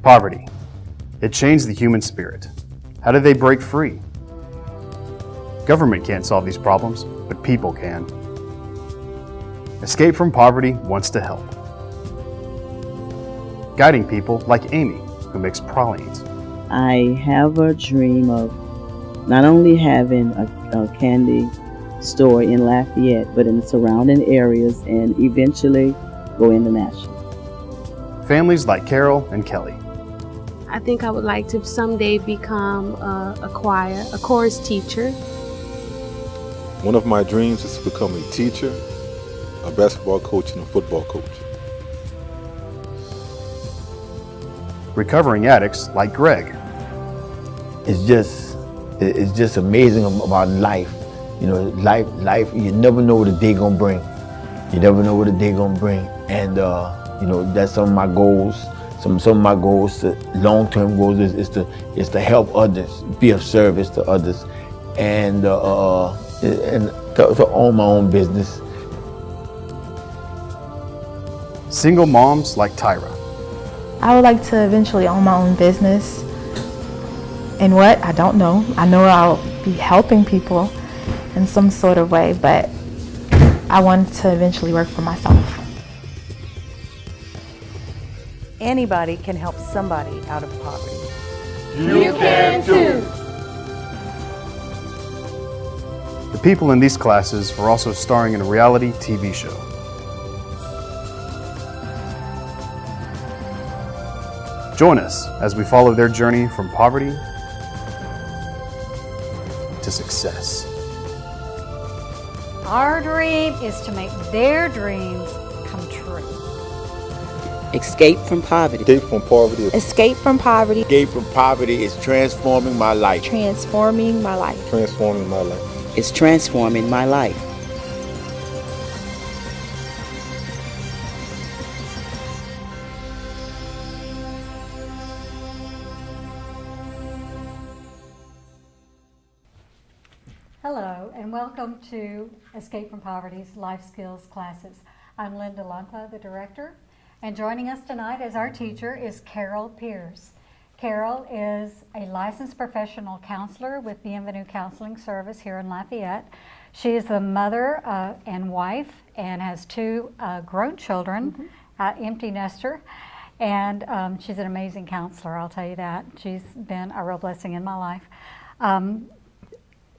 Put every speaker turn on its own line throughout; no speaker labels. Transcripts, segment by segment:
Poverty. It changed the human spirit. How did they break free? Government can't solve these problems, but people can. Escape from Poverty wants to help. Guiding people like Amy, who makes pralines.
I have a dream of not only having a candy store in Lafayette, but in the surrounding areas, and eventually go international.
Families like Carol and Kelly.
I think I would like to someday become a chorus teacher.
One of my dreams is to become a teacher, a basketball coach, and a football coach.
Recovering addicts like Greg.
It's just amazing about life. You know, life, you never know what the day gonna bring. You never know what the day gonna bring. And you know, that's some of my goals. Some of my goals, long-term goals, is to help others, be of service to others, and to own my own business.
Single moms like Tyra.
I would like to eventually own my own business. And what? I don't know. I know I'll be helping people in some sort of way, but I want to eventually work for myself.
Anybody can help somebody out of poverty.
You can too!
The people in these classes are also starring in a reality TV show. Join us as we follow their journey from poverty to success.
Our dream is to make their dreams come true.
Escape from poverty.
Escape from poverty.
Escape from poverty.
Escape from poverty is transforming my life.
Transforming my life.
Transforming my life.
It's transforming my life.
Hello, and welcome to Escape from Poverty's Life Skills classes. I'm Linda Lonka, the director, and joining us tonight as our teacher is Carol Pierce. Carol is a licensed professional counselor with Bienvenue Counseling Service here in Lafayette. She is the mother and wife and has two grown children, empty nester, and she's an amazing counselor, I'll tell you that. She's been a real blessing in my life.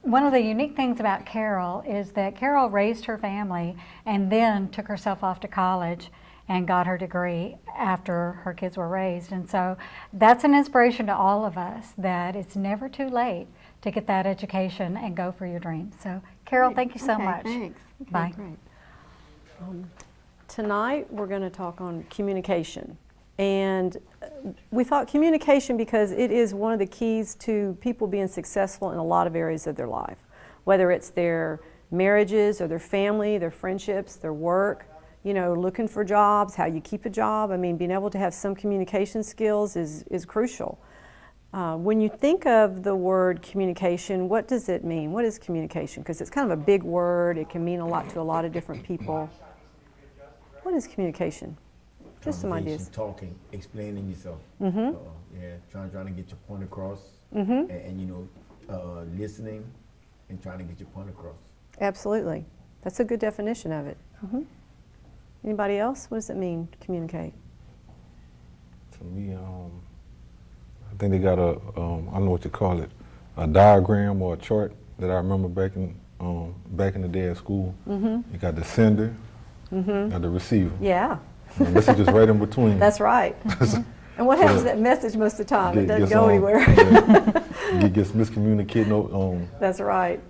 One of the unique things about Carol is that Carol raised her family and then took herself off to college and got her degree after her kids were raised. And so that's an inspiration to all of us, that it's never too late to get that education and go for your dreams. So Carol, thank you so much.
Thanks. Okay,
Bye.
Great. Tonight we're going to talk on communication. And we thought communication because it is one of the keys to people being successful in a lot of areas of their life, whether it's their marriages or their family, their friendships, their work, you know, looking for jobs, how you keep a job. I mean, being able to have some communication skills is crucial. When you think of the word communication, what does it mean? What is communication? Because it's kind of a big word. It can mean a lot to a lot of different people. What is communication? Just some ideas.
Talking, explaining yourself. Trying to get your point across, and you know, listening and trying to get your point across.
Absolutely. That's a good definition of it. Anybody else? What does it mean to communicate?
To me, I think they got a, I don't know what you call it, a diagram or a chart that I remember back in the day at school. You got the sender, and the receiver.
Yeah.
And the message is right in between.
That's right. And what happens to that message most of the time? It doesn't go anywhere.
It gets miscommunicated.
That's right.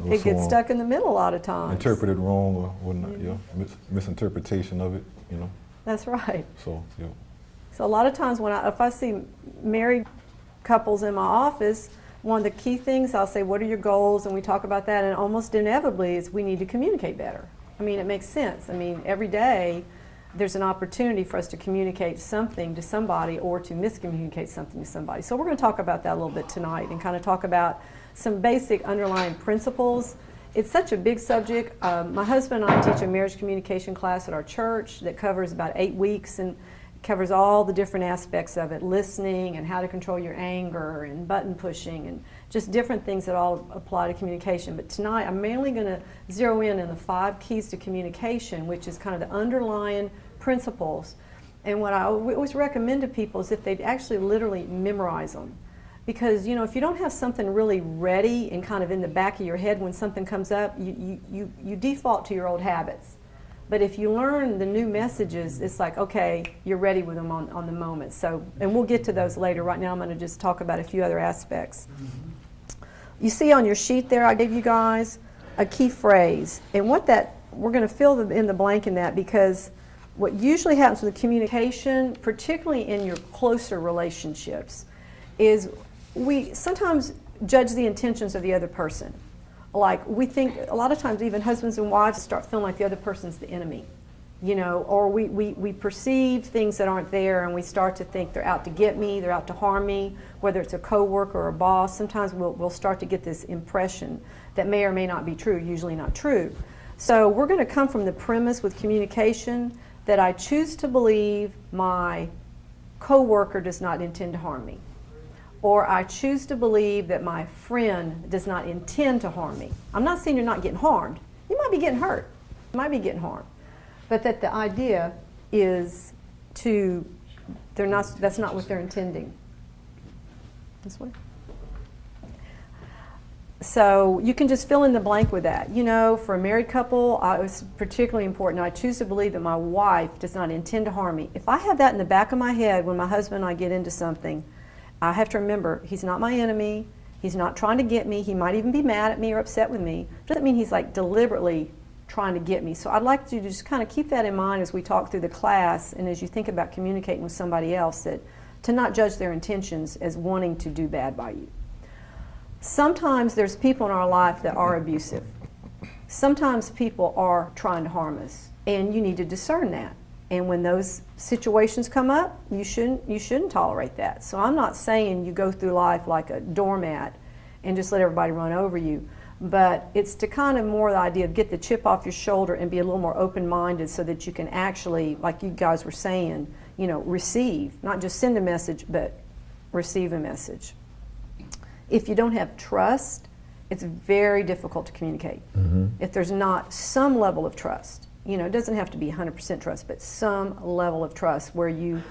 It gets stuck in the middle a lot of times.
Interpreted wrong or whatnot, misinterpretation of it, you know.
That's right.
So, yeah.
So a lot of times if I see married couples in my office, one of the key things I'll say, what are your goals? And we talk about that, and almost inevitably is we need to communicate better. I mean, it makes sense. I mean, every day there's an opportunity for us to communicate something to somebody or to miscommunicate something to somebody. So we're going to talk about that a little bit tonight and kind of talk about some basic underlying principles. It's such a big subject. My husband and I teach a marriage communication class at our church that covers about 8 weeks, and covers all the different aspects of it, listening and how to control your anger and button pushing and just different things that all apply to communication. But tonight I'm mainly going to zero in on the 5 keys to communication, which is kind of the underlying principles. And what I always recommend to people is if they'd actually literally memorize them. Because, you know, if you don't have something really ready and kind of in the back of your head when something comes up, you default to your old habits. But if you learn the new messages, it's like, okay, you're ready with them on the moment. So, and we'll get to those later. Right now I'm going to just talk about a few other aspects. You see on your sheet there I gave you guys a key phrase. And what that, we're going to fill in the blank in that, because what usually happens with communication, particularly in your closer relationships, is we sometimes judge the intentions of the other person. Like, we think, a lot of times even husbands and wives start feeling like the other person's the enemy, you know, or we perceive things that aren't there, and we start to think they're out to get me, they're out to harm me, whether it's a coworker or a boss. Sometimes we'll start to get this impression that may or may not be true, usually not true. So we're going to come from the premise with communication that I choose to believe my coworker does not intend to harm me. Or I choose to believe that my friend does not intend to harm me. I'm not saying you're not getting harmed. You might be getting hurt. You might be getting harmed. But that the idea is that's not what they're intending. This way. So you can just fill in the blank with that. You know, for a married couple, it's particularly important. I choose to believe that my wife does not intend to harm me. If I have that in the back of my head when my husband and I get into something, I have to remember, he's not my enemy, he's not trying to get me, he might even be mad at me or upset with me. Doesn't mean he's like deliberately trying to get me. So I'd like you to just kind of keep that in mind as we talk through the class and as you think about communicating with somebody else, that to not judge their intentions as wanting to do bad by you. Sometimes there's people in our life that are abusive. Sometimes people are trying to harm us, and you need to discern that. And when those situations come up, you shouldn't tolerate that. So I'm not saying you go through life like a doormat and just let everybody run over you, but it's to kind of more the idea of get the chip off your shoulder and be a little more open-minded so that you can actually, like you guys were saying, you know, receive, not just send a message, but receive a message. If you don't have trust, it's very difficult to communicate. If there's not some level of trust. You know, it doesn't have to be 100% trust, but some level of trust where you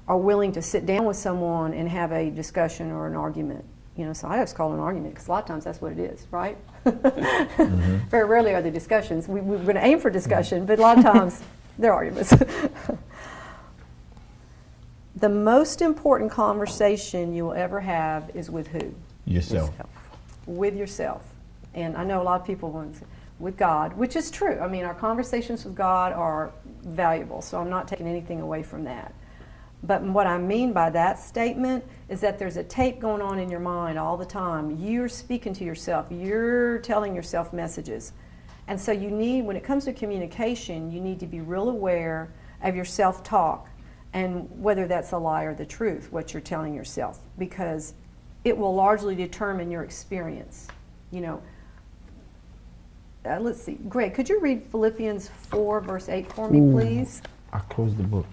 are willing to sit down with someone and have a discussion or an argument. You know, so I always call it an argument because a lot of times that's what it is, right? Very rarely are there discussions. We're going to aim for discussion, but a lot of times they're arguments. The most important conversation you will ever have is with who?
Yourself.
With yourself. And I know a lot of people want to say, with God, which is true. I mean, our conversations with God are valuable, so I'm not taking anything away from that. But what I mean by that statement is that there's a tape going on in your mind all the time. You're speaking to yourself. You're telling yourself messages. And so you need, when it comes to communication, you need to be real aware of your self-talk and whether that's a lie or the truth, what you're telling yourself, because it will largely determine your experience. You know, let's see. Greg, could you read Philippians 4, verse 8 for me, please?
I closed the book.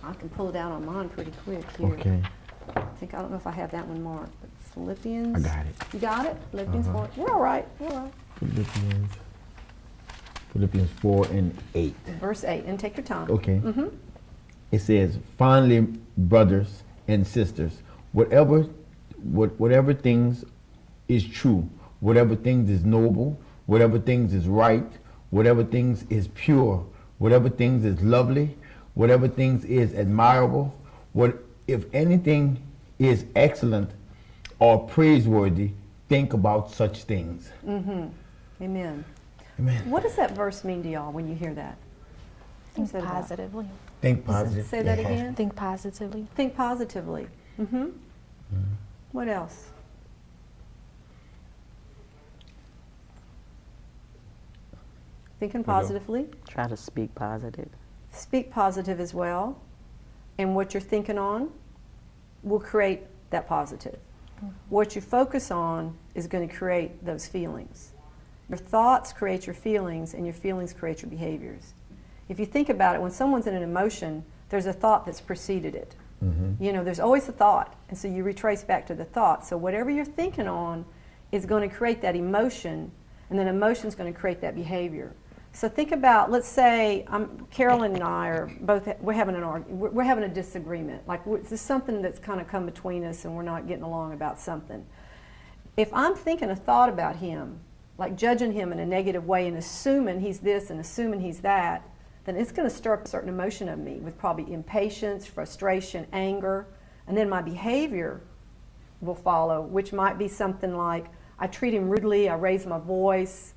I can pull it out on mine pretty quick here.
Okay.
I don't know if I have that one marked, but Philippians.
I got it.
You got it? Philippians 4. You're all right. You're all right.
Philippians 4 and 8.
Verse 8, and take your time.
Okay. It says, finally, brothers and sisters, whatever things is true, whatever things is noble, whatever things is right, whatever things is pure, whatever things is lovely, whatever things is admirable, if anything is excellent or praiseworthy, think about such things.
Amen.
Amen.
What does that verse mean to y'all when you hear that?
Think positively.
Think positive.
Say that again.
Think positively.
Think positively. What else? Thinking positively.
Try to speak positive.
Speak positive as well. And what you're thinking on will create that positive. What you focus on is going to create those feelings. Your thoughts create your feelings, and your feelings create your behaviors. If you think about it, when someone's in an emotion, there's a thought that's preceded it. You know, there's always a thought, and so you retrace back to the thought. So whatever you're thinking on is going to create that emotion, and then emotion's going to create that behavior. So think about, let's say, Carolyn and I are both, we're having a disagreement. Like, this is something that's kind of come between us, and we're not getting along about something. If I'm thinking a thought about him, like judging him in a negative way and assuming he's this and assuming he's that, then it's going to stir up a certain emotion of me with probably impatience, frustration, anger, and then my behavior will follow, which might be something like I treat him rudely, I raise my voice.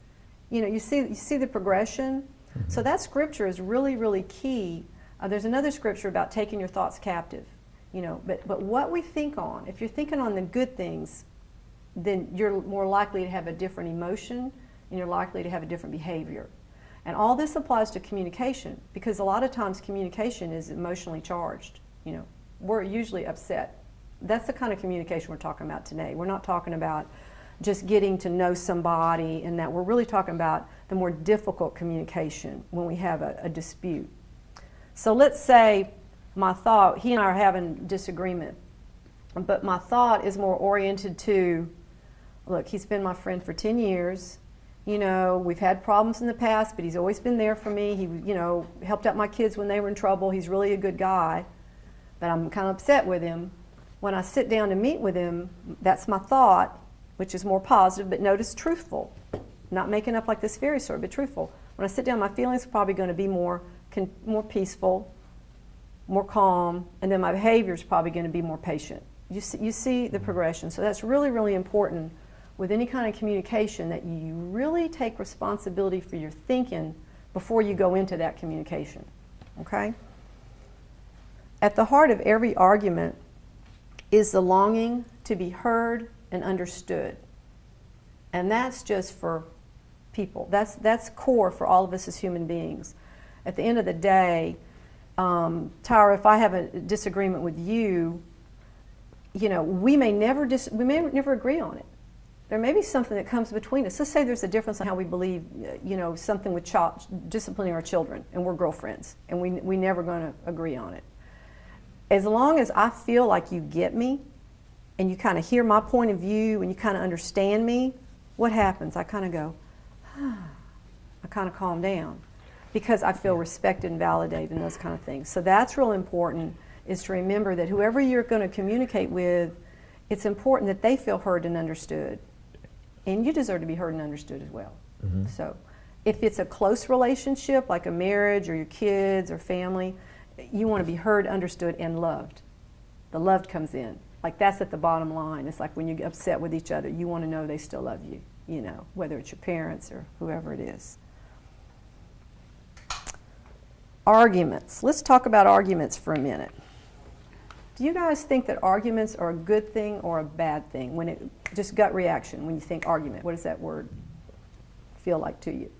You know, you see the progression. So that scripture is really, really key. There's another scripture about taking your thoughts captive. You know, but what we think on, if you're thinking on the good things, then you're more likely to have a different emotion, and you're likely to have a different behavior. And all this applies to communication, because a lot of times communication is emotionally charged. You know, we're usually upset. That's the kind of communication we're talking about today. We're not talking about just getting to know somebody, and that we're really talking about the more difficult communication when we have a dispute. So let's say my thought, he and I are having disagreement, but my thought is more oriented to, look, he's been my friend for 10 years. You know, we've had problems in the past, but he's always been there for me. He, you know, helped out my kids when they were in trouble. He's really a good guy, but I'm kind of upset with him. When I sit down to meet with him, that's my thought, which is more positive, but notice truthful. Not making up like this fairy story, but truthful. When I sit down, my feelings are probably going to be more peaceful, more calm, and then my behavior is probably going to be more patient. You see the progression. So that's really, really important with any kind of communication, that you really take responsibility for your thinking before you go into that communication, okay? At the heart of every argument is the longing to be heard and understood. And that's just for people. That's core for all of us as human beings. At the end of the day, Tyra, if I have a disagreement with you, you know, we may never agree on it. There may be something that comes between us. Let's say there's a difference in how we believe, you know, something with disciplining our children, and we're girlfriends, and we never going to agree on it. As long as I feel like you get me, and you kind of hear my point of view, and you kind of understand me, what happens? I kind of go, I kind of calm down, because I feel respected and validated and those kind of things. So that's real important, is to remember that whoever you're going to communicate with, it's important that they feel heard and understood. And you deserve to be heard and understood as well. So if it's a close relationship, like a marriage or your kids or family, you want to be heard, understood, and loved. The loved comes in. Like, that's at the bottom line. It's like when you get upset with each other, you want to know they still love you, you know, whether it's your parents or whoever it is. Arguments. Let's talk about arguments for a minute. Do you guys think that arguments are a good thing or a bad thing? When it, just gut reaction, when you think argument, what does that word feel like to you?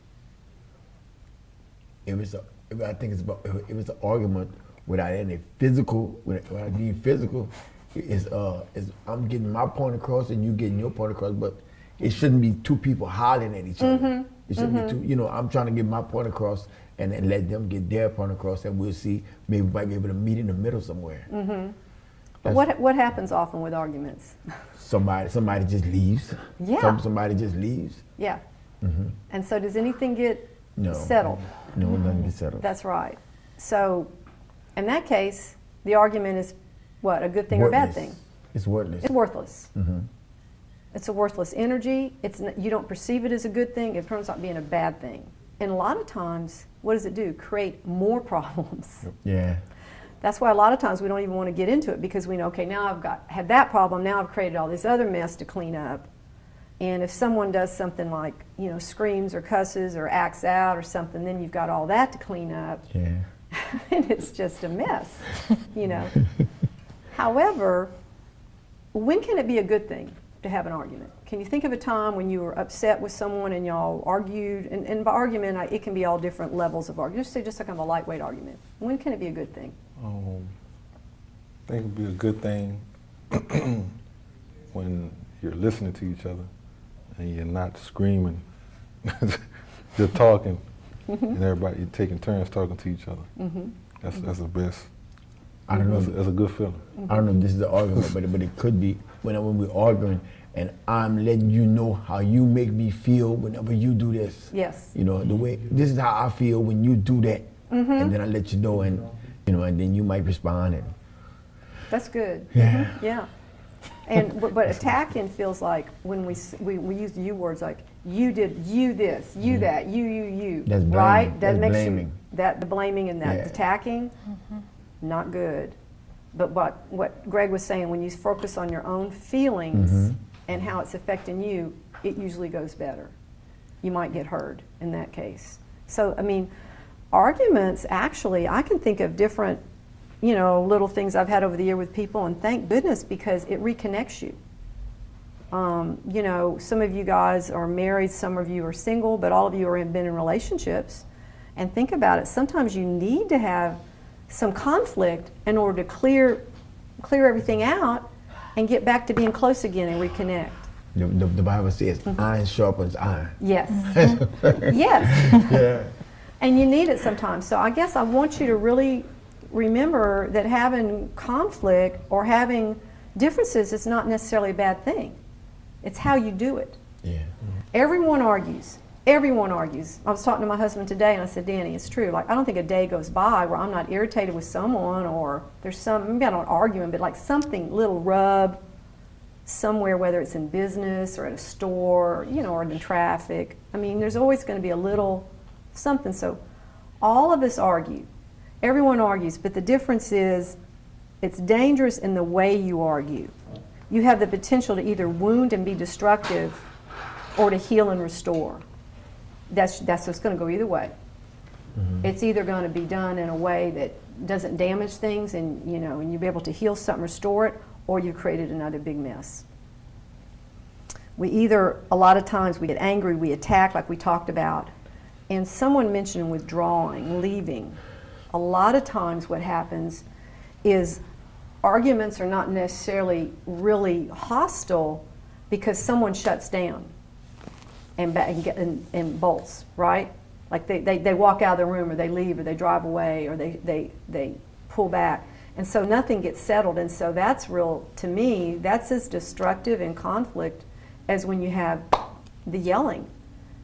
I think it's about, it was an argument without any physical, without being physical, is I'm getting my point across and you getting your point across, but it shouldn't be two people hollering at each other. It shouldn't be two, you know, I'm trying to get my point across and then let them get their point across, and we'll see, maybe we might be able to meet in the middle somewhere.
What happens often with arguments?
Somebody just leaves.
Yeah.
Somebody just leaves.
Yeah. And so does anything get settled?
No, nothing gets settled.
That's right. So in that case, the argument is what, a good thing or a bad thing?
It's worthless.
It's worthless. It's a worthless energy. You don't perceive it as a good thing. It turns out being a bad thing. And a lot of times, what does it do? Create more problems.
Yeah.
That's why a lot of times we don't even want to get into it, because we know, okay, now I've had that problem, now I've created all this other mess to clean up. And if someone does something like, you know, screams or cusses or acts out or something, then you've got all that to clean up.
Yeah.
And it's just a mess, you know. However, when can it be a good thing to have an argument? Can you think of a time when you were upset with someone and y'all argued? And by argument, it can be all different levels of argument. Just say just like kind of a lightweight argument. When can it be a good thing?
I think it'd be a good thing when you're listening to each other and you're not screaming, you're talking and everybody taking turns talking to each other. That's the best.
I don't know.
That's a good feeling.
I don't know if this is the argument, but it could be when we're arguing and I'm letting you know how you make me feel whenever you do this.
Yes.
You know, the way, this is how I feel when you do that. And then I let you know, and you know, and then you might respond. And
That's good.
Yeah.
Yeah. And but attacking feels like when we use the you words, like you did, you this, you that, you.
That's blaming.
Right?
That's
makes
blaming.
the blaming and that
Yeah.
attacking, not good. But what Greg was saying, when you focus on your own feelings and how it's affecting you, it usually goes better. You might get heard in that case. So, I mean, arguments, actually, I can think of different, you know, little things I've had over the year with people, and thank goodness, because it reconnects you. You know, some of you guys are married, some of you are single, but all of you have been in relationships. And think about it, sometimes you need to have some conflict in order to clear everything out and get back to being close again and reconnect.
the Bible says, iron sharpens iron.
Yes. Yes.
Yeah.
And you need it sometimes. So I guess I want you to really remember that having conflict or having differences is not necessarily a bad thing. It's how you do it.
Yeah.
Everyone argues. Everyone argues. I was talking to my husband today and I said, Danny, it's true. Like, I don't think a day goes by where I'm not irritated with someone, or there's maybe I don't argue, but like something, little rub somewhere, whether it's in business or at a store, you know, or in traffic. I mean, there's always going to be a little something. So all of us argue. Everyone argues, but the difference is it's dangerous in the way you argue. You have the potential to either wound and be destructive or to heal and restore. That's just going to go either way. It's either going to be done in a way that doesn't damage things and, you know, and you'll be able to heal something, restore it, or you've created another big mess. We either, a lot of times we get angry, we attack like we talked about, and someone mentioned withdrawing, leaving. A lot of times what happens is arguments are not necessarily really hostile because someone shuts down and bolts, right? Like they walk out of the room, or they leave, or they drive away, or they pull back. And so nothing gets settled. And so that's real, to me, that's as destructive in conflict as when you have the yelling.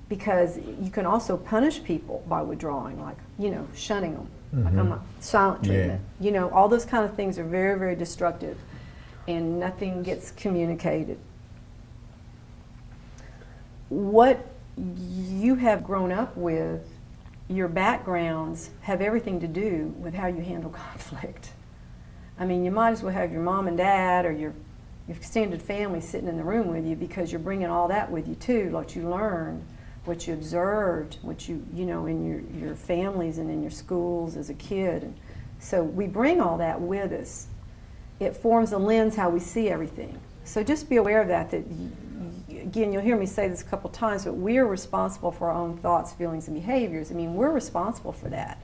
Because you can also punish people by withdrawing, like, you know, shunning them. Like I'm a silent treatment. You know, all those kind of things are very, very destructive, and nothing gets communicated. What you have grown up with, your backgrounds, have everything to do with how you handle conflict. I mean, you might as well have your mom and dad or your extended family sitting in the room with you, because you're bringing all that with you too, what you learned, what you observed, what you know, in your families and in your schools as a kid. And so we bring all that with us. It forms a lens how we see everything. So just be aware of that again, you'll hear me say this a couple times, but we're responsible for our own thoughts, feelings, and behaviors. I mean, we're responsible for that.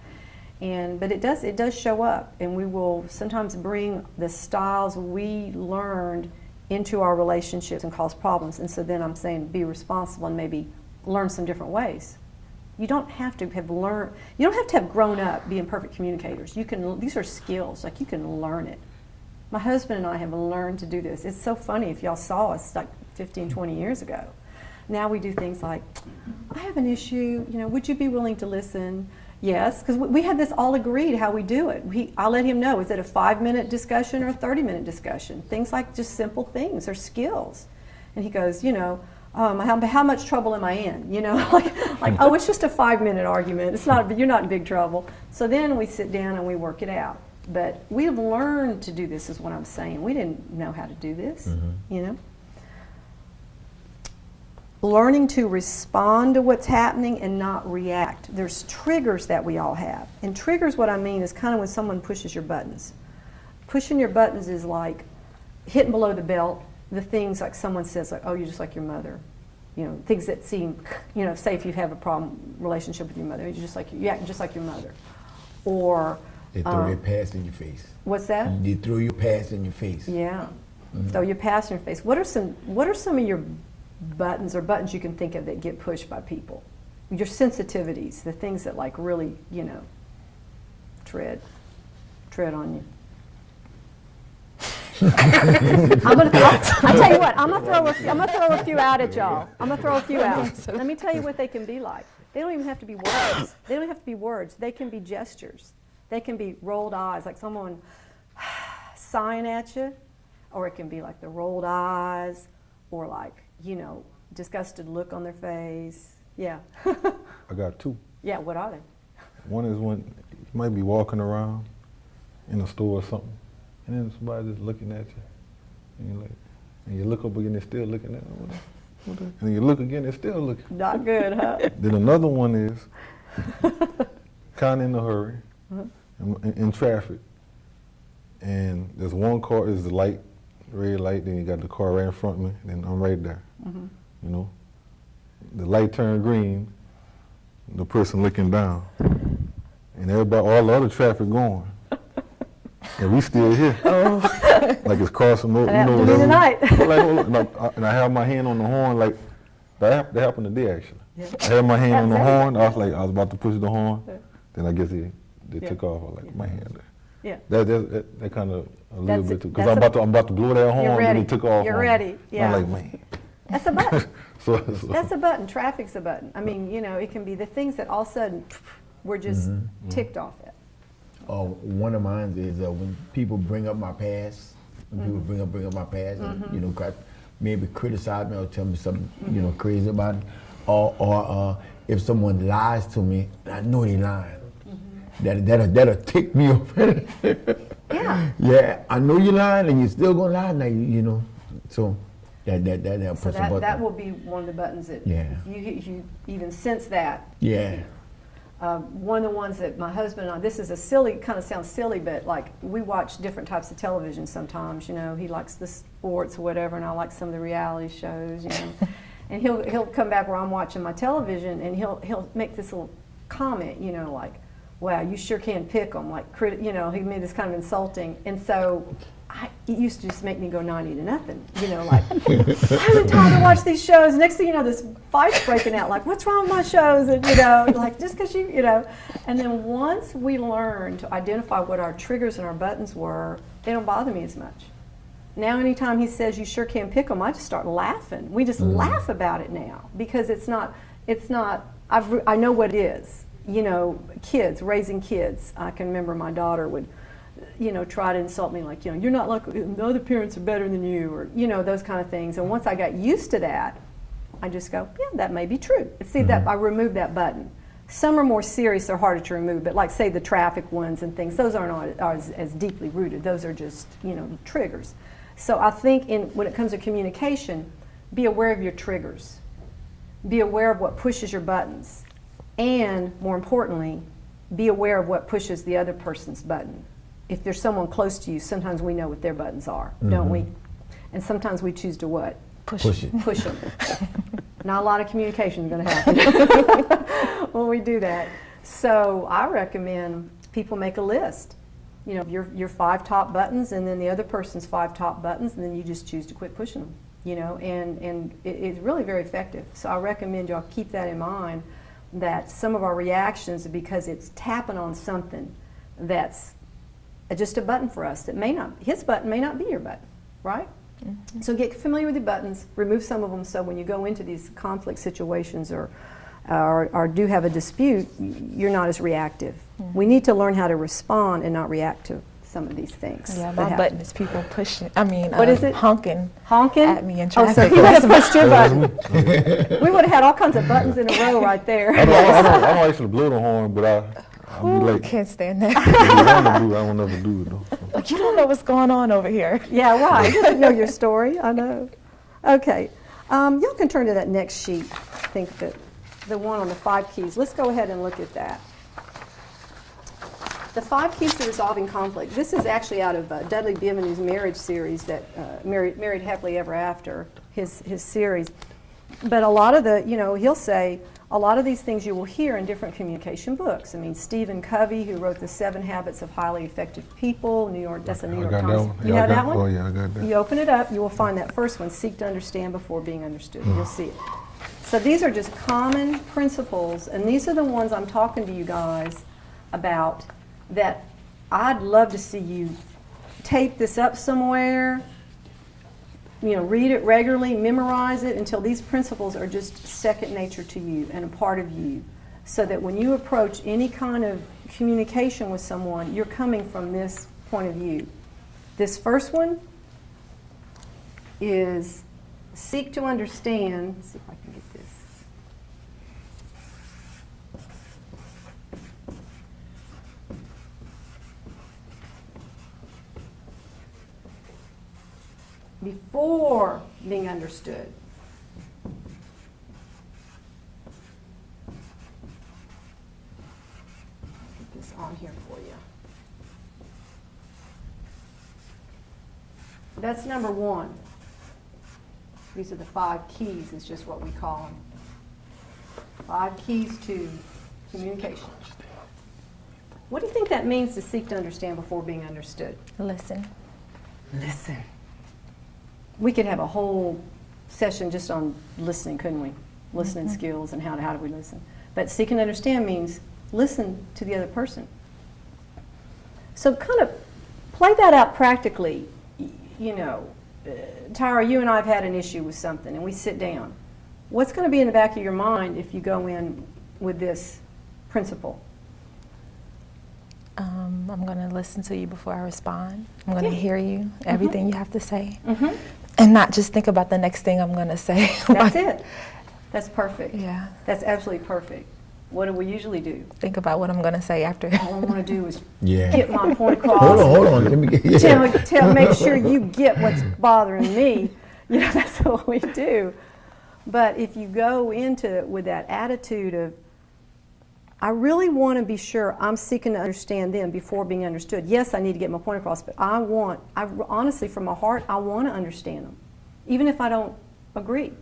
But it does show up, and we will sometimes bring the styles we learned into our relationships and cause problems. And so then I'm saying be responsible and maybe learn some different ways. You don't have to have learned, you don't have to have grown up being perfect communicators. You can, these are skills, like you can learn it. My husband and I have learned to do this. It's so funny if y'all saw us like 15, 20 years ago. Now we do things like, I have an issue, you know, would you be willing to listen? Yes, because we had this all agreed how we do it. I let him know, is it a 5-minute discussion or a 30-minute discussion? Things like just simple things or skills. And he goes, you know, how much trouble am I in? You know, like oh, it's just a 5-minute argument. It's not, you're not in big trouble. So then we sit down and we work it out. But we've learned to do this, is what I'm saying. We didn't know how to do this, you know. Learning to respond to what's happening and not react. There's triggers that we all have. And triggers, what I mean, is kind of when someone pushes your buttons. Pushing your buttons is like hitting below the belt, the things like someone says, like, oh, you're just like your mother. You know, things that seem, you know, say if you have a problem relationship with your mother, you act just like your mother. Or
they throw their past in your face.
What's that?
They throw your past in your face.
Yeah. Throw your past in your face. What are some of your buttons or buttons you can think of that get pushed by people? your sensitivities, the things that like really, you know, tread on you. I tell you what, I'm gonna throw a few out at y'all. I'm gonna throw a few out. Let me tell you what they can be like. They don't even have to be words. They don't have to be words. They can be gestures. They can be rolled eyes, like someone sighing at you, or it can be like the rolled eyes, or like, you know, disgusted look on their face. Yeah.
I got two.
Yeah, what are they?
One is when you might be walking around in a store or something, and then somebody just looking at you, and you're like, and you look up again, they're still looking at you. And then you look again, they're still looking.
Not good, huh?
Then another one is kind of in a hurry, in traffic, and there's one car is the light, red light, then you got the car right in front of me, then I'm right there. You know, the light turned green, the person looking down, and everybody, all the other traffic going, and we still here. Like it's crossing over.
That happened to me tonight.
And I have my hand on the horn, like that happened today actually. I had my hand on the horn. I was about to push the horn. Then I guess they took off. I was like, my hand there.
Yeah.
That kind of a little bit too, because I'm about to blow that horn, and it took off.
You're ready. Yeah.
I'm like, man.
That's a button.
so
That's a button. Traffic's a button. I mean, you know, it can be the things that all of a sudden we're just ticked off at.
One of mine is when people bring up my past. When people bring up my past, and, you know, maybe criticize me or tell me something, you know, crazy about it, or if someone lies to me, I know they lying. That'll tick me off.
Yeah.
Yeah, I know you're lying, and you're still gonna lie now. You know, so that helps.
So that will be one of the buttons that if you even sense that.
Yeah.
One of the ones that my husband and I, this is a silly, kind of sounds silly, but like we watch different types of television sometimes, you know, he likes the sports or whatever, and I like some of the reality shows, you know, and he'll come back where I'm watching my television, and he'll make this little comment, you know, like, wow, you sure can pick them, like, you know, he made this kind of insulting, and so it used to just make me go 90-0, you know, like, I'm tired to watch these shows. Next thing you know, this fight's breaking out, like, what's wrong with my shows? And, you know, like, just because you know. And then once we learn to identify what our triggers and our buttons were, they don't bother me as much. Now, anytime he says, you sure can pick them, I just start laughing. We just laugh about it now, because it's not, I know what it is. You know, kids, raising kids. I can remember my daughter would, you know, try to insult me, like, you know, you're not like the other parents are better than you, or, you know, those kind of things. And once I got used to that, I just go, yeah, that may be true. See, that I removed that button. Some are more serious, they're harder to remove, but like, say, the traffic ones and things, those aren't as deeply rooted. Those are just, you know, triggers. So I think when it comes to communication, be aware of your triggers. Be aware of what pushes your buttons. And more importantly, be aware of what pushes the other person's button. If there's someone close to you, sometimes we know what their buttons are, don't we? And sometimes we choose to what? Push them. Not a lot of communication is going to happen when we do that. So I recommend people make a list. You know, your 5 top buttons, and then the other person's 5 top buttons, and then you just choose to quit pushing them. You know, and it's really very effective. So I recommend y'all keep that in mind, that some of our reactions are because it's tapping on something that's just a button for us that may not, his button may not be your button, right? So get familiar with your buttons, remove some of them, so when you go into these conflict situations or do have a dispute, you're not as reactive. We need to learn how to respond and not react to some of these things.
Yeah, my button is people pushing,
what is it?
Honking at me in
traffic. Oh, so he would have pushed your button. We would have had all kinds of buttons in a row right there.
I don't actually blow the horn, but I'll be like,
can't stand that.
I won't never do it though. So.
Like, you don't know what's going on over here.
Yeah, right. You don't know your story. I know. Okay. Y'all can turn to that next sheet. I think that the one on the 5 keys. Let's go ahead and look at that. The 5 keys to resolving conflict. This is actually out of Dudley Bienvenue's marriage series, that Married Happily Ever After, his series. But a lot of the, you know, he'll say, a lot of these things you will hear in different communication books. I mean, Stephen Covey, who wrote The 7 Habits of Highly Effective People, that's a New York Times.
You
have that one?
Oh, yeah, I got that.
You open it up, you will find that first one, seek to understand before being understood. You'll see it. So these are just common principles, and these are the ones I'm talking to you guys about, that I'd love to see you tape this up somewhere, read it regularly, memorize it until these principles are just second nature to you and a part of you, so that when you approach any kind of communication with someone, you're coming from this point of view. This first one is seek to understand. Let's see if I can get this. Before being understood. Get this on here for you. That's number one. These are the 5 keys, is just what we call them. 5 keys to communication. What do you think that means, to seek to understand before being understood?
Listen.
Listen. We could have a whole session just on listening, couldn't we? Listening skills and how do we listen. But seek and understand means listen to the other person. So kind of play that out practically. Tyra, you and I have had an issue with something, and we sit down. What's going to be in the back of your mind if you go in with this principle?
I'm going to listen to you before I respond. I'm going to hear you, everything you have to say,
Mm-hmm.
and not just think about the next thing I'm going to say.
That's it. That's perfect.
Yeah.
That's absolutely perfect. What do we usually do?
Think about what I'm going to say after.
All I want to do is
Yeah.
get my point across.
Hold on. Let me get,
Make sure you get what's bothering me. That's what we do. But if you go into it with that attitude of, I really want to be sure I'm seeking to understand them before being understood. Yes, I need to get my point across, but I honestly, from my heart, I want to understand them. Even if I don't agree,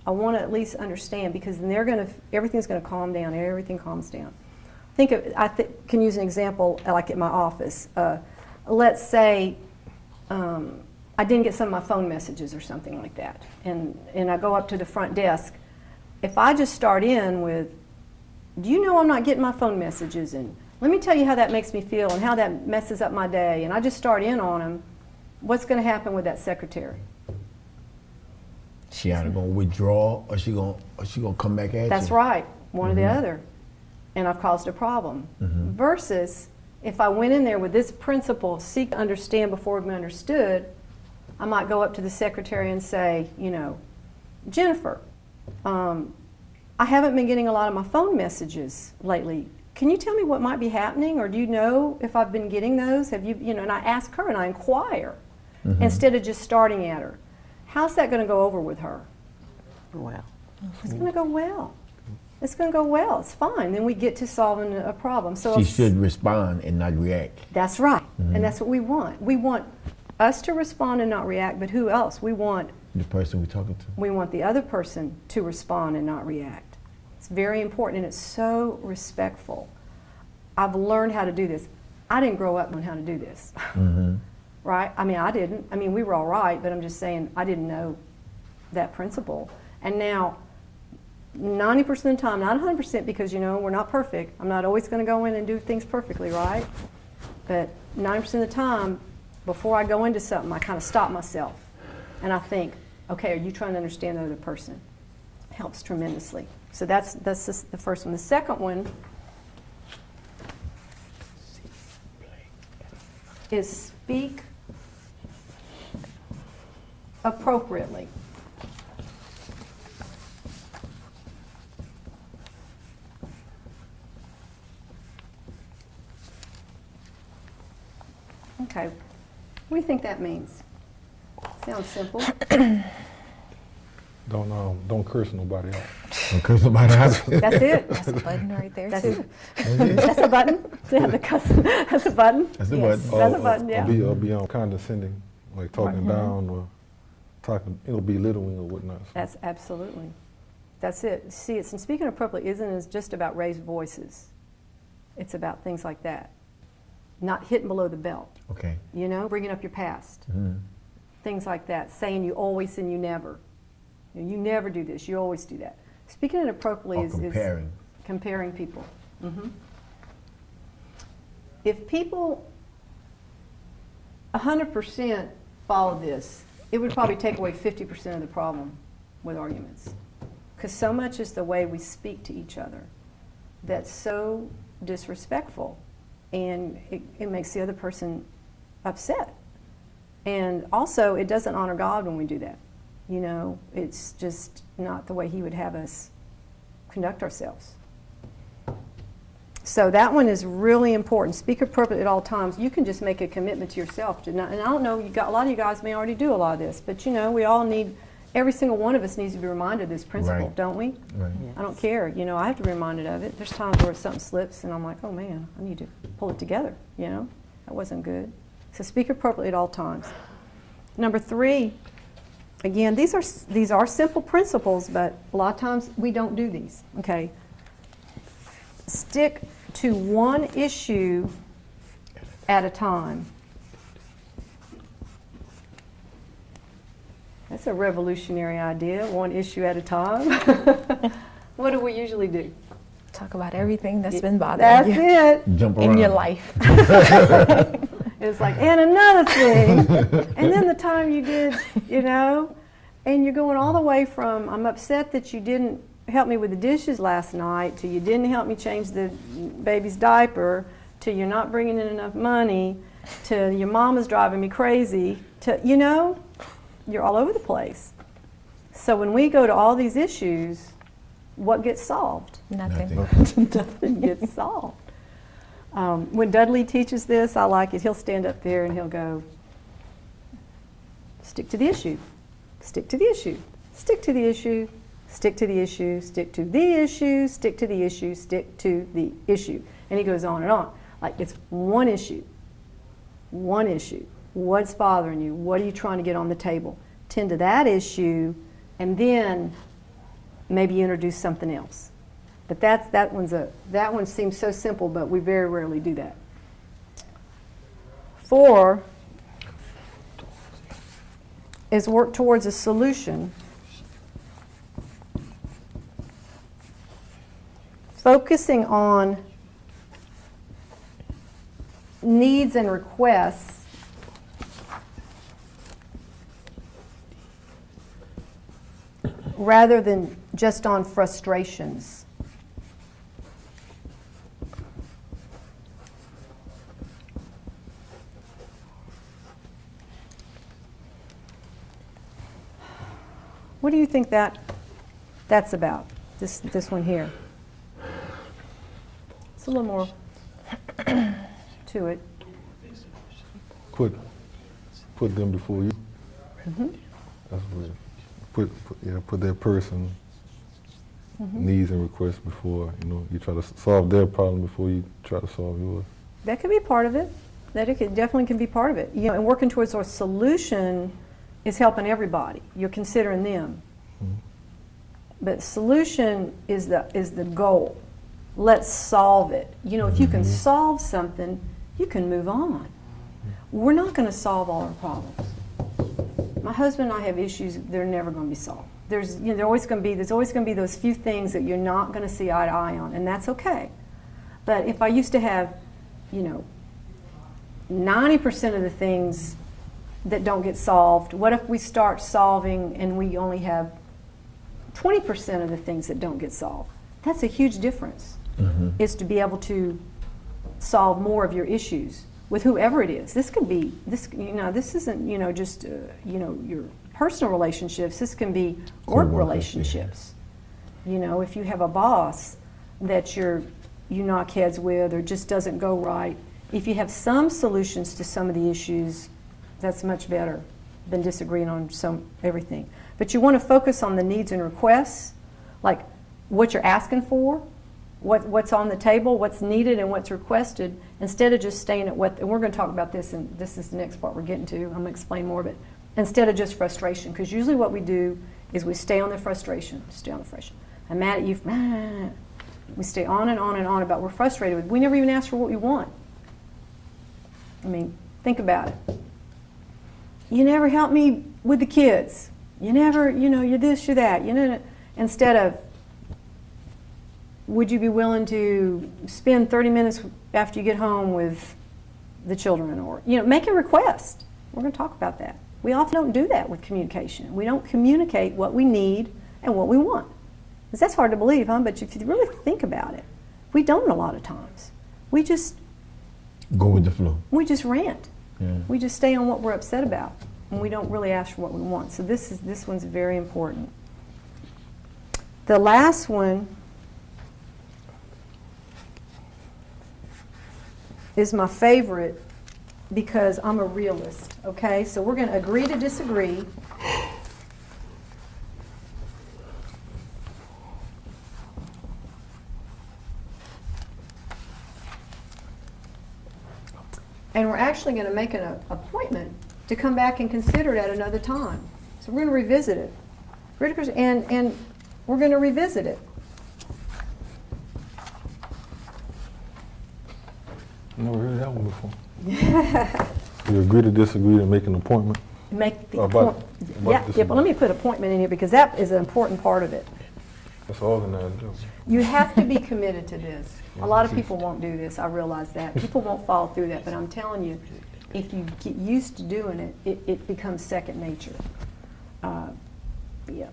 I want to at least understand, because then everything's going to calm down. Everything calms down. I can use an example like at my office. Let's say I didn't get some of my phone messages or something like that, and I go up to the front desk. If I just start in with, do you know I'm not getting my phone messages, and let me tell you how that makes me feel and how that messes up my day, and I just start in on them, what's going to happen with that secretary?
She either gonna withdraw or she gonna come back at you.
That's right, one or the other, and I've caused a problem. Versus if I went in there with this principle, seek to understand before being understood, I might go up to the secretary and say, Jennifer, I haven't been getting a lot of my phone messages lately. Can you tell me what might be happening, or do you know if I've been getting those? Have you, and I ask her and I inquire instead of just starting at her. How's that going to go over with her?
Well,
It's going to go well. It's going to go well. It's fine. Then we get to solving a problem. So
She should respond and not react.
That's right. And that's what we want. We want us to respond and not react, but who else? We want
The person we're talking to.
the other person to respond and not react. It's very important, and it's so respectful. I've learned how to do this. I didn't grow up knowing how to do this. Right? I didn't. We were all right, but I'm just saying I didn't know that principle. And now, 90% of the time, not 100%, because we're not perfect. I'm not always going to go in and do things perfectly, right? But 90% of the time, before I go into something, I kind of stop myself and I think, okay, are you trying to understand the other person? It helps tremendously. So that's just the first one. The second one is speak appropriately. Okay, what do you think that means? Sounds simple.
Don't curse nobody out.
Don't curse somebody out.
That's it.
That's a button right there,
That's
too.
That's a button. Yeah, that's a button.
That's a
Yes,
button.
That's a button. Yeah.
Or be condescending, like talking down or belittling or whatnot. So
That's absolutely. That's it. See, and speaking appropriately isn't just about raised voices. It's about things like that. Not hitting below the belt.
Okay.
Bringing up your past. Things like that. Saying you always and you never. You never do this. You always do that. Speaking inappropriately
Or
is
comparing
people. If people 100% follow this, it would probably take away 50% of the problem with arguments. Because so much is the way we speak to each other that's so disrespectful, and it makes the other person upset. And also, it doesn't honor God when we do that. You know, it's just not the way He would have us conduct ourselves. So that one is really important. Speak appropriately at all times. You can just make a commitment to yourself to not, and I don't know, a lot of you guys may already do a lot of this, but you know, we all need, every single one of us needs to be reminded of this principle,
Right.
don't we?
Right.
I don't care. You know, I have to be reminded of it. There's times where something slips and I'm like, oh man, I need to pull it together, you know? That wasn't good. So speak appropriately at all times. Number 3, again, these are simple principles, but a lot of times we don't do these, okay? Stick to one issue at a time. That's a revolutionary idea, one issue at a time. What do we usually do?
Talk about everything that's been bothering you
That's it.
Jump around.
in your life.
It's like, and another thing. And then the time you did, you know, and you're going all the way from, I'm upset that you didn't help me with the dishes last night, to you didn't help me change the baby's diaper, to you're not bringing in enough money, to your mom is driving me crazy, to, you know, you're all over the place. So when we go to all these issues, what gets solved?
Nothing.
Nothing gets solved. When Dudley teaches this, I like it. He'll stand up there and he'll go, stick to the issue, stick to the issue, stick to the issue, stick to the issue, stick to the issue, stick to the issue, stick to the issue. And he goes on and on. Like, it's one issue, one issue. What's bothering you? What are you trying to get on the table? Tend to that issue, and then maybe introduce something else. But that one seems so simple, but we very rarely do that. 4 is work towards a solution. Focusing on needs and requests rather than just on frustrations. What do you think that's about, this one here? It's a little more to it.
Put them before you. That's what. Put that person needs and requests before, you know, you try to solve their problem before you try to solve yours.
That could be part of it. Definitely can be part of it. You know, and working towards a solution is helping everybody. You're considering them. But solution is the goal. Let's solve it. You know, if you can solve something, you can move on. We're not going to solve all our problems. My husband and I have issues, they're never going to be solved. There's always going to be those few things that you're not going to see eye to eye on, and that's okay. But if I used to have, 90% of the things that don't get solved, what if we start solving and we only have 20% of the things that don't get solved? That's a huge difference, is to be able to solve more of your issues with whoever it is. This could be, this isn't, just, your personal relationships. This can be work relationships. If you have a boss that you knock heads with or just doesn't go right, if you have some solutions to some of the issues, that's much better than disagreeing on everything. But you want to focus on the needs and requests, like what you're asking for, what's on the table, what's needed and what's requested, instead of just staying at and we're going to talk about this, and this is the next part we're getting to. I'm going to explain more of it. Instead of just frustration, because usually what we do is we stay on the frustration, I'm mad at you. We stay on and on and on about we're frustrated with. We never even ask for what we want. I mean, think about it. You never help me with the kids. You never, you're this, you're that. Instead of would you be willing to spend 30 minutes after you get home with the children? Or, make a request. We're going to talk about that. We often don't do that with communication. We don't communicate what we need and what we want. 'Cause that's hard to believe, huh? But if you really think about it, we don't a lot of times. We just
Go with the flow.
We just rant.
Yeah.
We just stay on what we're upset about, and we don't really ask for what we want. So this one's very important. The last one is my favorite because I'm a realist, okay? So we're going to agree to disagree. And we're actually going to make an appointment to come back and consider it at another time. So we're going to revisit it. And we're going to revisit it.
Never heard that one before. So you agree to disagree and make an appointment?
Make the
About
yeah, but let me put appointment in here because that is an important part of it.
That's organized.
You have to be committed to this. A lot of people won't do this, I realize that. People won't follow through that, but I'm telling you, if you get used to doing it, it becomes second nature. Yeah.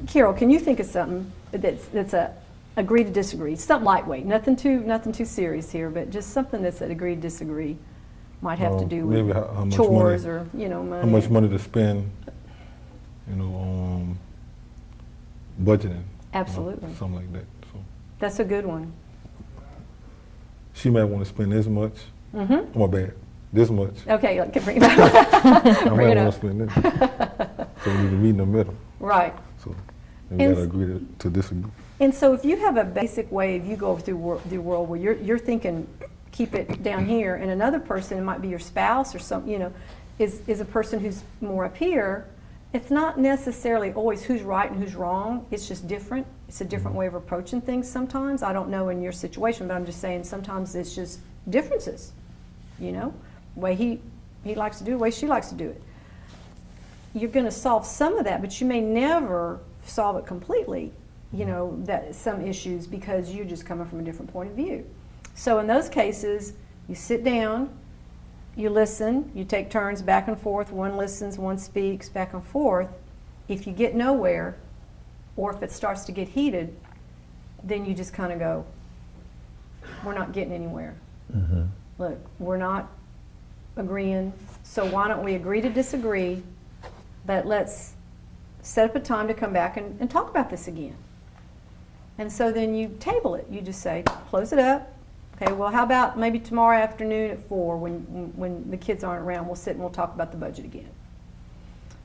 Carol, can you think of something that's a agree to disagree? Something lightweight, nothing too serious here, but just something that's an agree to disagree. Might have to do
maybe
with
how much
chores
money,
or money.
how much money to spend, on budgeting.
Absolutely.
Something like that. So
That's a good one.
she might want to spend this much. Mm-hmm. My bad. This much.
Okay, bring it back.
I
Bring it
might want
up.
to spend this. So we need to meet in the middle.
Right.
So we got to agree to disagree.
And so if you have a basic way, if you go through the world where you're thinking, keep it down here, and another person, it might be your spouse or something, is a person who's more up here, it's not necessarily always who's right and who's wrong. It's just different. It's a different way of approaching things sometimes. I don't know in your situation, but I'm just saying sometimes it's just differences, the way he likes to do it, the way she likes to do it. You're going to solve some of that, but you may never solve it completely, that some issues because you're just coming from a different point of view. So in those cases, you sit down, you listen, you take turns back and forth, one listens, one speaks, back and forth. If you get nowhere, or if it starts to get heated, then you just kind of go, we're not getting anywhere. Mm-hmm. Look, we're not agreeing, so why don't we agree to disagree, but let's set up a time to come back and talk about this again. And so then you table it. You just say, close it up. Okay, well, how about maybe tomorrow afternoon at 4 when the kids aren't around, we'll sit and we'll talk about the budget again.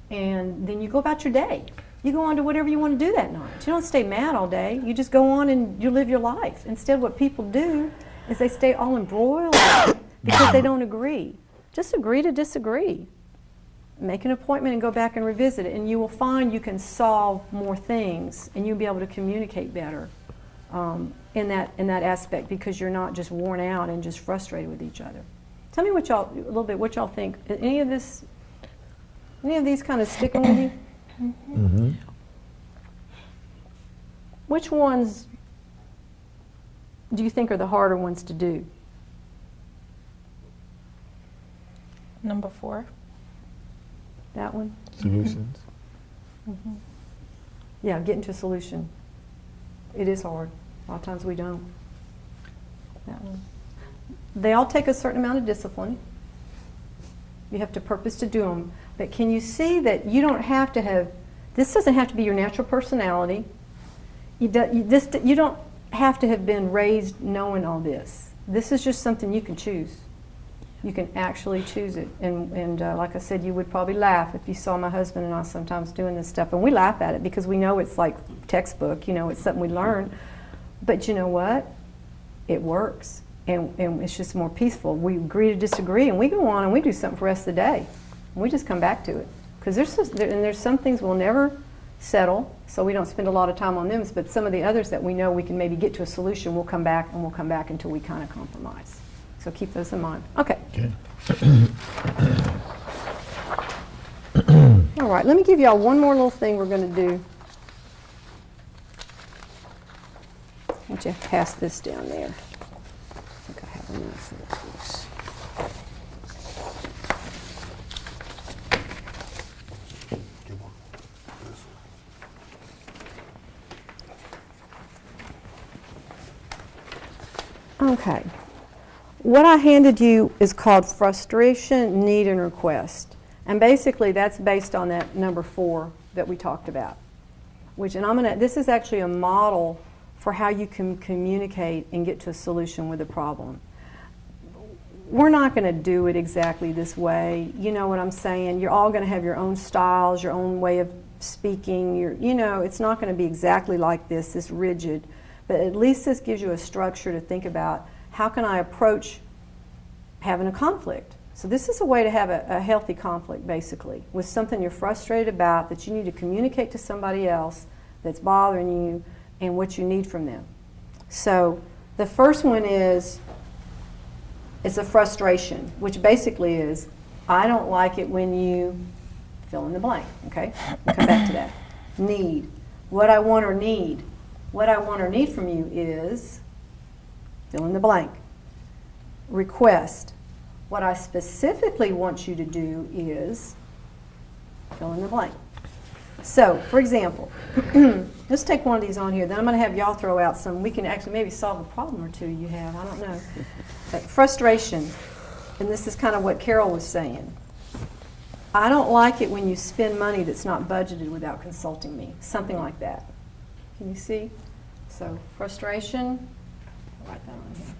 And then you go about your day. You go on to whatever you want to do that night. You don't stay mad all day. You just go on and you live your life. Instead, what people do is they stay all embroiled because they don't agree. Just agree to disagree. Make an appointment and go back and revisit it, and you will find you can solve more things and you'll be able to communicate better in that aspect because you're not just worn out and just frustrated with each other. Tell me what y'all think. Any of these kind of sticking with you?
Mm-hmm.
Which ones do you think are the harder ones to do?
Number 4.
That one?
Solutions.
Mm-hmm. Yeah, getting to a solution. It is hard. A lot of times we don't. That one. They all take a certain amount of discipline. You have to purpose to do them. But can you see that you don't have to have, this doesn't have to be your natural personality. You don't have to have been raised knowing all this. This is just something you can choose. You can actually choose it. And like I said, you would probably laugh if you saw my husband and I sometimes doing this stuff. And we laugh at it because we know it's like textbook, it's something we learn. But you know what? It works. And it's just more peaceful. We agree to disagree and we go on and we do something for the rest of the day. And we just come back to it. Because there's some things we'll never settle, so we don't spend a lot of time on them. But some of the others that we know we can maybe get to a solution, we'll come back until we kind of compromise. So keep those in mind. Okay. All right, let me give y'all one more little thing we're going to do. Why don't you pass this down there? I think I have enough of this. Okay. What I handed you is called frustration, need, and request. And basically that's based on that number 4 that we talked about. This is actually a model for how you can communicate and get to a solution with a problem. We're not going to do it exactly this way. You know what I'm saying? You're all going to have your own styles, your own way of speaking. It's not going to be exactly like this rigid. But at least this gives you a structure to think about, how can I approach having a conflict? So this is a way to have a healthy conflict, basically, with something you're frustrated about that you need to communicate to somebody else that's bothering you and what you need from them. So the first one is a frustration, which basically is, I don't like it when you fill in the blank, okay? We'll come back to that. Need. What I want or need. What I want or need from you is, fill in the blank. Request. What I specifically want you to do is, fill in the blank. So, for example, let's take one of these on here. Then I'm going to have y'all throw out some. We can actually maybe solve a problem or two you have. I don't know. But frustration, and this is kind of what Carol was saying. I don't like it when you spend money that's not budgeted without consulting me. Something like that. Can you see? So, frustration. I'll write that on here.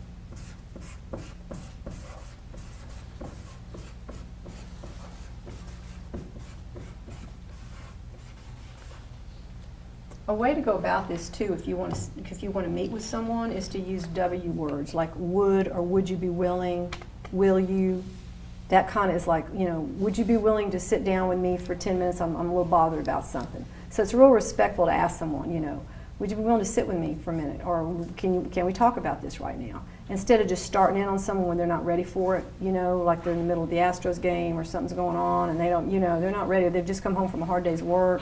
A way to go about this too, if you want to meet with someone, is to use W words like would or would you be willing, will you. That kind of is like, would you be willing to sit down with me for 10 minutes? I'm a little bothered about something. So it's real respectful to ask someone, would you be willing to sit with me for a minute, or can we talk about this right now? Instead of just starting in on someone when they're not ready for it, like they're in the middle of the Astros game or something's going on and they don't, they're not ready. They've just come home from a hard day's work.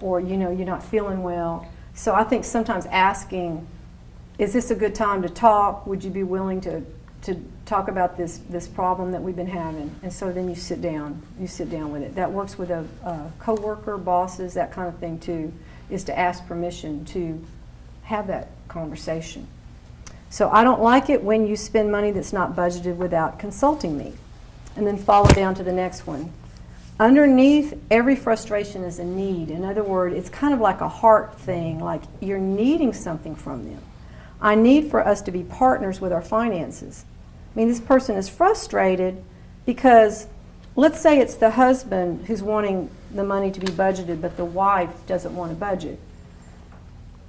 Or you're not feeling well. So I think sometimes asking, is this a good time to talk? Would you be willing to talk about this problem that we've been having? And so then you sit down with it. That works with a coworker, bosses, that kind of thing too, is to ask permission to have that conversation. So I don't like it when you spend money that's not budgeted without consulting me. And then follow down to the next one. Underneath every frustration is a need. In other words, it's kind of like a heart thing, like you're needing something from them. I need for us to be partners with our finances. I mean, this person is frustrated because, let's say it's the husband who's wanting the money to be budgeted, but the wife doesn't want to budget.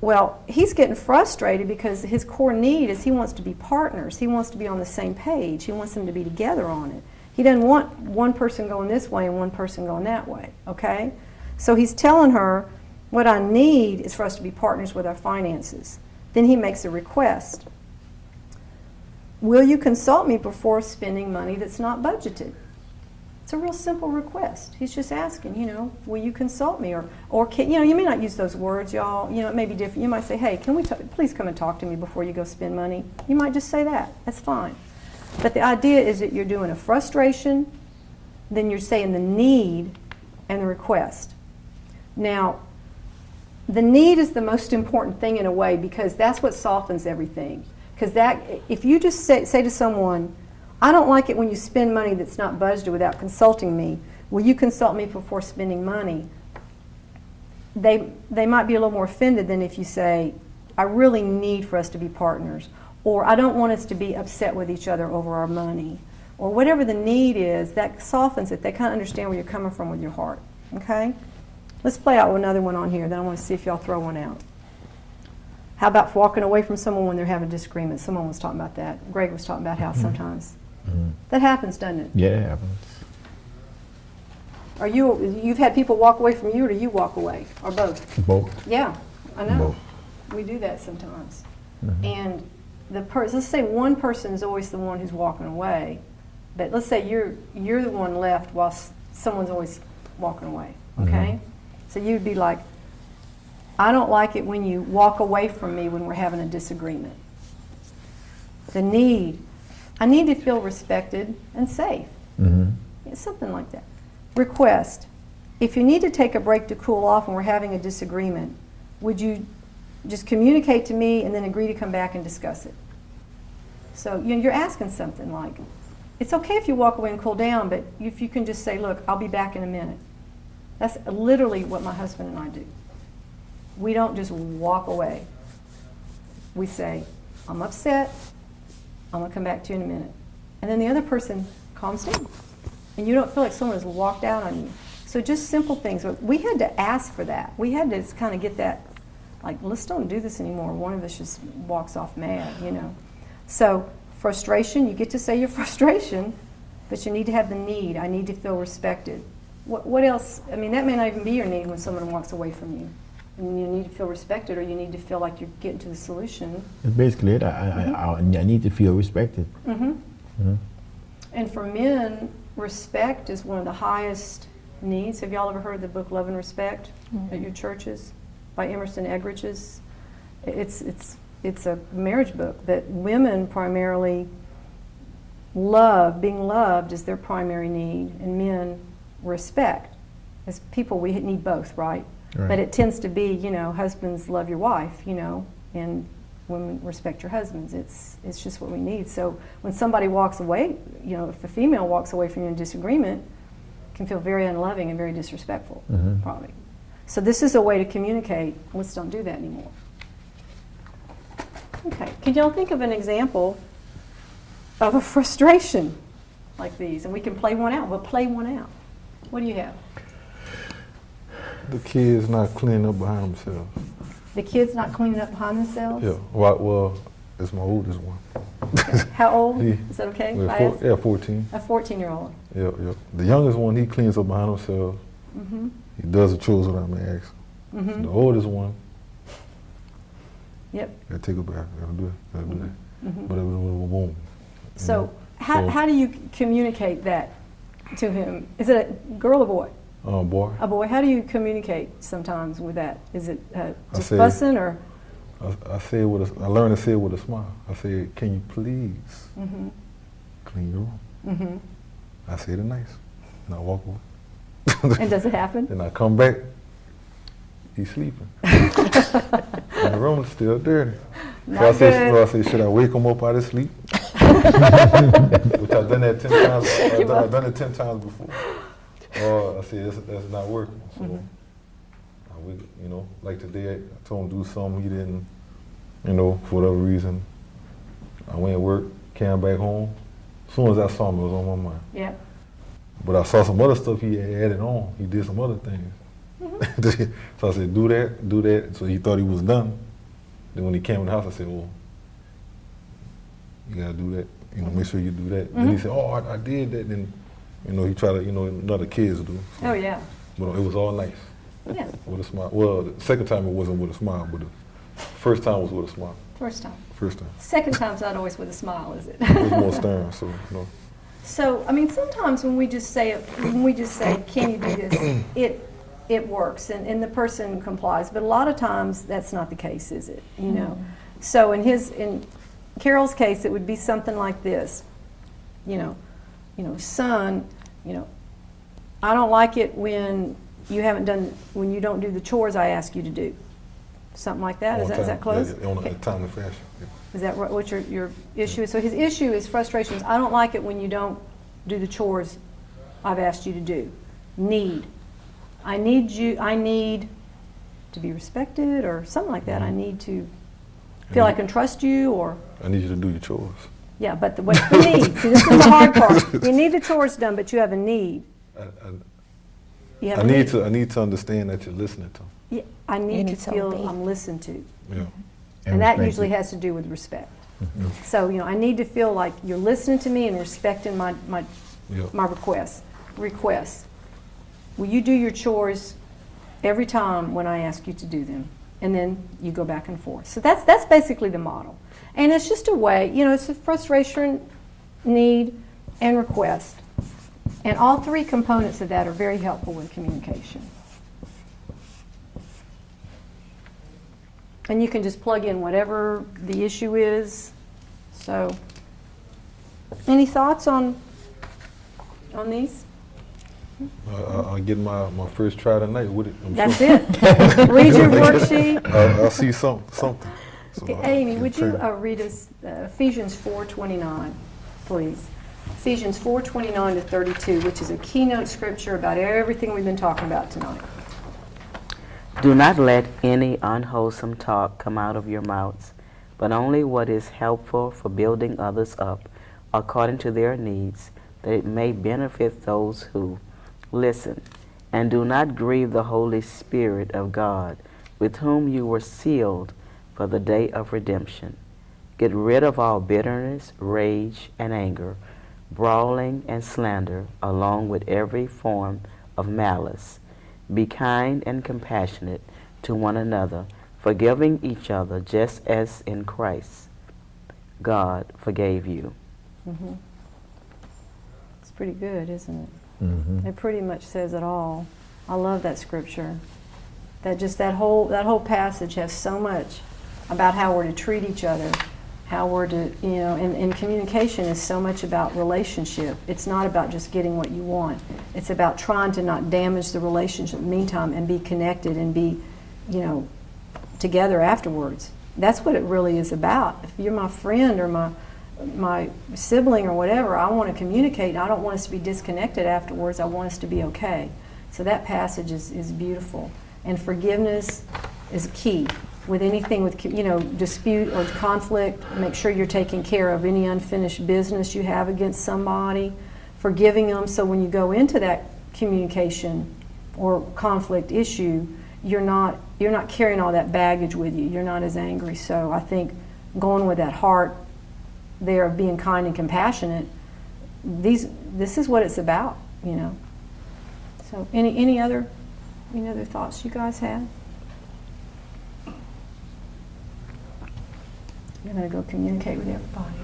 Well, he's getting frustrated because his core need is he wants to be partners. He wants to be on the same page. He wants them to be together on it. He doesn't want one person going this way and one person going that way, okay? So he's telling her, what I need is for us to be partners with our finances. Then he makes a request. Will you consult me before spending money that's not budgeted? It's a real simple request. He's just asking, will you consult me? Or can, you may not use those words, y'all. It may be different. You might say, hey, can we please come and talk to me before you go spend money? You might just say that. That's fine. But the idea is that you're doing a frustration, then you're saying the need and the request. Now, the need is the most important thing in a way because that's what softens everything. Because if you just say to someone, I don't like it when you spend money that's not budgeted without consulting me. Will you consult me before spending money? They might be a little more offended than if you say, I really need for us to be partners. Or I don't want us to be upset with each other over our money. Or whatever the need is, that softens it. They kind of understand where you're coming from with your heart. Okay? Let's play out another one on here. Then I want to see if y'all throw one out. How about walking away from someone when they're having a disagreement? Someone was talking about that. Greg was talking about how sometimes that happens, doesn't it?
Yeah, it happens.
You've had people walk away from you, or do you walk away? Or both?
Both.
Yeah, I know.
Both.
We do that sometimes. And let's say one person is always the one who's walking away, but let's say you're the one left while someone's always walking away, okay? So you'd be like, I don't like it when you walk away from me when we're having a disagreement. The need, I need to feel respected and safe. Yeah, something like that. Request, if you need to take a break to cool off when we're having a disagreement, would you just communicate to me and then agree to come back and discuss it? So you're asking something like, it's okay if you walk away and cool down, but if you can just say, look, I'll be back in a minute. That's literally what my husband and I do. We don't just walk away. We say, I'm upset, I'm gonna come back to you in a minute. And then the other person calms down. And you don't feel like someone has walked out on you. So just simple things. We had to ask for that. We had to kind of get that, like, let's don't do this anymore. One of us just walks off mad, you know. So frustration, you get to say your frustration, but you need to have the need. I need to feel respected. What else? I mean, that may not even be your need when someone walks away from you. And you need to feel respected, or you need to feel like you're getting to the solution.
That's basically it. I need to feel respected.
And for men, respect is one of the highest needs. Have y'all ever heard the book Love and Respect at your churches by Emerson Eggerichs? It's a marriage book that women primarily love. Being loved is their primary need, and men respect. As people, we need both, right? But it tends to be, you know, husbands love your wife, you know, and women respect your husbands. It's just what we need. So when somebody walks away, you know, if a female walks away from you in disagreement, it can feel very unloving and very disrespectful, probably. So this is a way to communicate. Let's don't do that anymore. Okay, can y'all think of an example of a frustration like these? And we can play one out. We'll play one out. What do you have?
The kids not cleaning up behind themselves.
The kids not cleaning up behind themselves?
Yeah, well, it's my oldest one.
How old?
He-
Is that okay?
Well,
if I ask?
yeah, 14.
A 14-year-old.
Yeah. The youngest one, he cleans up behind himself. He does the chores without me asking. The oldest one,
Yep.
gotta take a bath, gotta do that. But it was boom.
So how do you communicate that to him? Is it a girl or boy?
Boy,
A boy. How do you communicate sometimes with that? Is it just
say-
fussing or?
I learned to say it with a smile. I said, can you please clean your room? I said it nice, and I walk away.
And does it happen?
Then I come back, he's sleeping. And the room is still dirty. So I said, should I wake him up out of sleep? Which I've done that 10 times. I've done it 10 times before. I said, that's not working. So, you know, like today, I told him to do something he didn't, you know, for whatever reason. I went to work, came back home. As soon as I saw him, it was on my mind.
Yeah.
But I saw some other stuff he added on. He did some other things. So I said, do that. So he thought he was done. Then when he came in the house, I said, well, you gotta do that. You know, make sure you do that. Then he said, oh, I did that. Then, you know, he tried to, you know, other kids do. So,
Oh yeah.
but it was all nice.
Yeah.
With a smile. Well, the second time it wasn't with a smile, but the first time was with a smile.
First time.
First time.
Second time's not always with a smile, is it?
It was more stern, so, you know.
So, I mean, sometimes when we just say, can you do this, it works, and the person complies. But a lot of times, that's not the case, is it? You know. So in Carol's case, it would be something like this. You know, son, you know, I don't like it when you don't do the chores I ask you to do. Something like that. Is that close?
Yeah, on a timely fashion. Yeah.
Is that what your issue is? So his issue is frustrations. I don't like it when you don't do the chores I've asked you to do. Need. I need to be respected or something like that. I need to feel I can trust you, or
I need you to do your chores.
yeah, but what's the need? See, this is the hard part. You need the chores done, but you have a need. You have
I
a
need to understand that you're listening to them.
Yeah, I need to
need to
feel
obey.
I'm listened to.
Yeah.
And that
respect
usually
it.
has to do with respect. So, you know, I need to feel like you're listening to me and respecting my requests. Will you do your chores every time when I ask you to do them? And then you go back and forth. So that's basically the model. And it's just a way, you know, it's a frustration, need, and request. And all three components of that are very helpful in communication. And you can just plug in whatever the issue is. So, any thoughts on these?
I'll get my first try tonight with it. I'm
That's
sure.
it. Read your worksheet.
I'll see something.
Okay, Amy, would you read us Ephesians 4:29, please? Ephesians 4:29 to 32, which is a keynote scripture about everything we've been talking about tonight.
Do not let any unwholesome talk come out of your mouths, but only what is helpful for building others up according to their needs, that it may benefit those who listen. And do not grieve the Holy Spirit of God, with whom you were sealed for the day of redemption. Get rid of all bitterness, rage, and anger, brawling and slander, along with every form of malice. Be kind and compassionate to one another, forgiving each other just as in Christ God forgave you.
Mm-hmm. It's pretty good, isn't it?
Mm-hmm.
It pretty much says it all. I love that scripture. That whole passage has so much about how we're to treat each other, how we're to, and communication is so much about relationship. It's not about just getting what you want. It's about trying to not damage the relationship in the meantime and be connected and be, together afterwards. That's what it really is about. If you're my friend or my sibling or whatever, I want to communicate. I don't want us to be disconnected afterwards. I want us to be okay. So that passage is beautiful. And forgiveness is key. With anything with, dispute or conflict, make sure you're taking care of any unfinished business you have against somebody, forgiving them, so when you go into that communication or conflict issue, you're not carrying all that baggage with you. You're not as angry. So I think going with that heart there of being kind and compassionate, this is what it's about, So any other thoughts you guys had? You're going to go communicate with everybody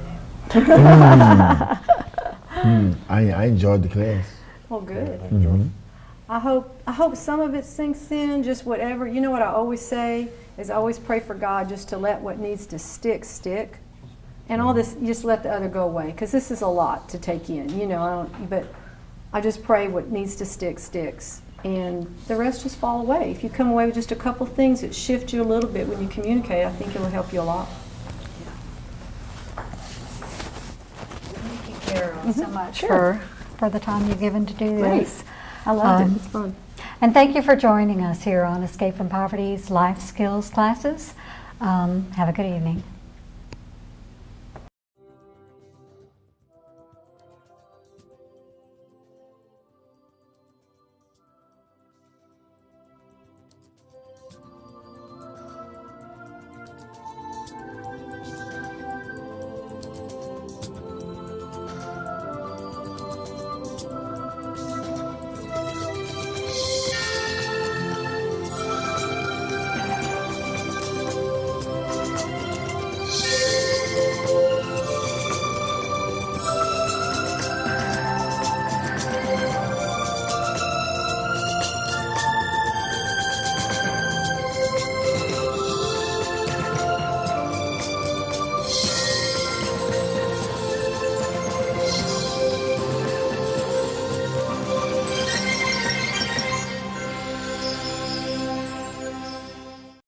now.
I enjoyed the class.
Well, good.
Mm-hmm.
I hope some of it sinks in, just whatever. You know what I always say is I always pray for God just to let what needs to stick. And all this, just let the other go away, because this is a lot to take in, but I just pray what needs to stick sticks. And the rest just fall away. If you come away with just a couple things that shift you a little bit when you communicate, I think it'll help you a lot.
Thank you, Carol, so much
Sure.
for the time you've given to do
Great.
this.
I loved it. It's fun.
And thank you for joining us here on Escape from Poverty's Life Skills classes. Have a good evening.